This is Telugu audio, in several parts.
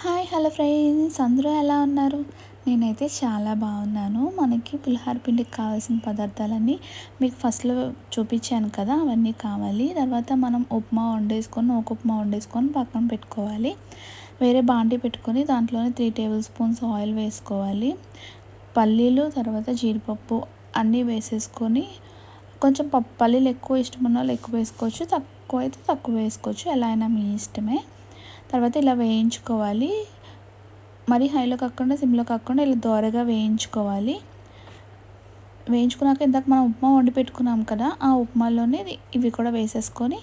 హాయ్ హలో ఫ్రెండ్స్, అందరూ ఎలా ఉన్నారు? నేనైతే చాలా బాగున్నాను. మనకి పులిహోర పిండికి కావాల్సిన పదార్థాలన్నీ మీకు ఫస్ట్లో చూపించాను కదా, అవన్నీ కావాలి. తర్వాత మనం ఉప్మా వండేసుకొని పక్కన పెట్టుకోవాలి. వేరే బాండీ పెట్టుకొని దాంట్లోనే 3 టేబుల్ స్పూన్స్ ఆయిల్ వేసుకోవాలి. పల్లీలు, తర్వాత జీడిపప్పు అన్నీ వేసేసుకొని కొంచెం పల్లీలు ఎక్కువ ఇష్టం ఉన్న వాళ్ళు ఎక్కువ వేసుకోవచ్చు, తక్కువ అయితే తక్కువ వేసుకోవచ్చు, ఎలా అయినా మీ ఇష్టమే. తర్వాత ఇలా వేయించుకోవాలి. మరి హైలో కాకుండా సిమ్లో కాకుండా ఇలా దోరగా వేయించుకోవాలి. వేయించుకున్నాక ఇందాక మనం ఉప్మా వండి పెట్టుకున్నాం కదా, ఆ ఉప్మాలోనే ఇవి కూడా వేసేసుకొని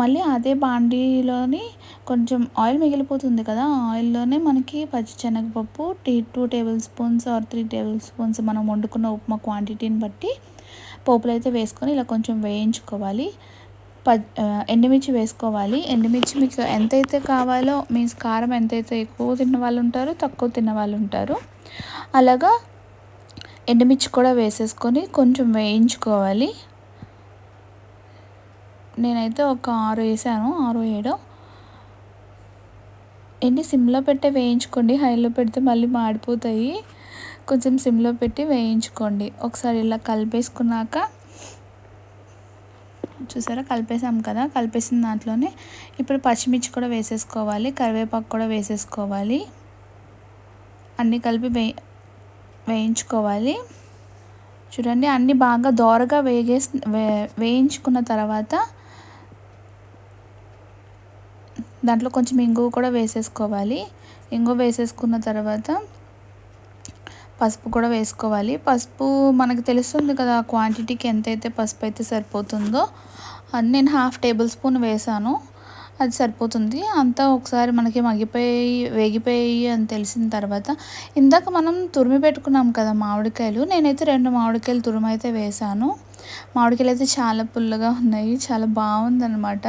మళ్ళీ అదే బాండీలోని కొంచెం ఆయిల్ మిగిలిపోతుంది కదా, ఆ ఆయిల్లోనే మనకి పచ్చిశనగపప్పు 2 table spoons or 3 table spoons మనం వండుకున్న ఉప్మా క్వాంటిటీని బట్టి పోపులు అయితే వేసుకొని ఇలా కొంచెం వేయించుకోవాలి. ఎండుమిర్చి వేసుకోవాలి. ఎండుమిర్చి మీకు ఎంతైతే కావాలో, మీన్స్ కారం ఎంతైతే ఎక్కువ తిన్న వాళ్ళు ఉంటారు, తక్కువ తిన్న వాళ్ళు ఉంటారు, అలాగా ఎండుమిర్చి కూడా వేసేసుకొని కొంచెం వేయించుకోవాలి. నేనైతే ఒక 6 వేసాను, 6 7. సిమ్లో పెట్టే వేయించుకోండి, హైలో పెడితే మళ్ళీ మాడిపోతాయి. కొంచెం సిమ్లో పెట్టి వేయించుకోండి. ఒకసారి ఇలా కలిపేసుకున్నాక చూసారా, కలిపేసాం కదా, కలిపేసిన దాంట్లోనే ఇప్పుడు పచ్చిమిర్చి కూడా వేసేసుకోవాలి, కరివేపాకు కూడా వేసేసుకోవాలి. అన్నీ కలిపి వేయించుకోవాలి. చూడండి, అన్నీ బాగా దోరగా వేయించుకున్న తర్వాత దాంట్లో కొంచెం ఇంగువ కూడా వేసేసుకోవాలి. ఇంగువ వేసేసుకున్న తర్వాత పసుపు కూడా వేసుకోవాలి. పసుపు మనకు తెలుస్తుంది కదా, క్వాంటిటీకి ఎంతైతే పసుపు అయితే సరిపోతుందో, అది నేను 1/2 టేబుల్ స్పూన్ వేసాను, అది సరిపోతుంది. అంతా ఒకసారి మనకి వేగిపోయి అని తెలిసిన తర్వాత ఇందాక మనం తురిమి పెట్టుకున్నాం కదా మామిడికాయలు, నేనైతే 2 మామిడికాయలు తురుము అయితే వేసాను. మామిడికాయలు అయితే చాలా పుల్లగా ఉన్నాయి, చాలా బాగుందన్నమాట.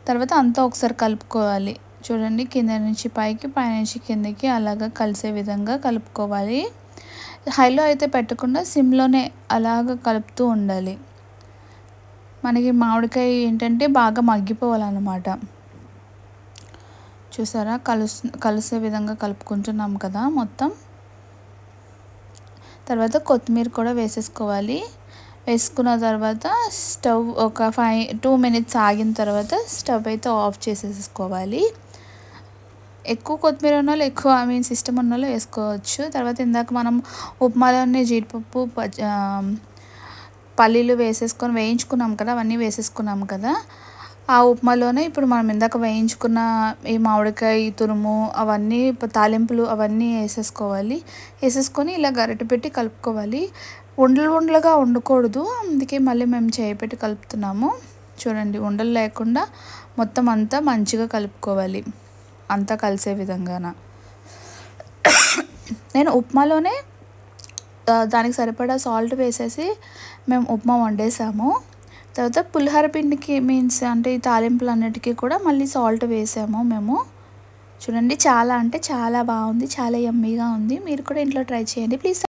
తర్వాత అంతా ఒకసారి కలుపుకోవాలి. చూడండి, కింద నుంచి పైకి, పైనుంచి కిందకి అలాగా కలిసే విధంగా కలుపుకోవాలి. హైలో అయితే పెట్టకుండా సిమ్లోనే అలాగ కలుపుతూ ఉండాలి. మనకి మామిడికాయ ఏంటంటే బాగా మగ్గిపోవాలన్నమాట. చూసారా, కలిసే విధంగా కలుపుకుంటున్నాం కదా మొత్తం. తర్వాత కొత్తిమీర కూడా వేసేసుకోవాలి. వేసుకున్న తర్వాత స్టవ్ ఒక 2 మినిట్స్ ఆగిన తర్వాత స్టవ్ అయితే ఆఫ్ చేసేసుకోవాలి. ఎక్కువ కొత్తిమీర ఉన్న వాళ్ళు ఎక్కువ, ఇష్టం ఉన్న వాళ్ళు వేసుకోవచ్చు. తర్వాత ఇందాక మనం ఉప్మాలోనే జీడిపప్పు, పల్లీలు వేసేసుకొని వేయించుకున్నాం కదా, అవన్నీ వేసేసుకున్నాం కదా, ఆ ఉప్మాలోనే ఇప్పుడు మనం ఇందాక వేయించుకున్న ఈ మామిడికాయ తురుము, అవన్నీ తాలింపులు అవన్నీ వేసేసుకొని ఇలా గరిటె పెట్టి కలుపుకోవాలి. ఉండలుగా వండకూడదు, అందుకే మళ్ళీ మేము చేయిపెట్టి కలుపుతున్నాము. చూడండి, ఉండలు లేకుండా మొత్తం అంతా మంచిగా కలుపుకోవాలి, అంతా కలిసే విధంగాన. నేను ఉప్మాలోనే దానికి సరిపడా సాల్ట్ వేసేసి మేము ఉప్మా వండేసాము. తర్వాత పులిహోర పిండికి అంటే ఈ తాలింపులు అన్నిటికీ కూడా మళ్ళీ సాల్ట్ వేసాము మేము. చూడండి, చాలా అంటే చాలా బాగుంది, చాలా యమ్మీగా ఉంది. మీరు కూడా ఇంట్లో ట్రై చేయండి ప్లీజ్.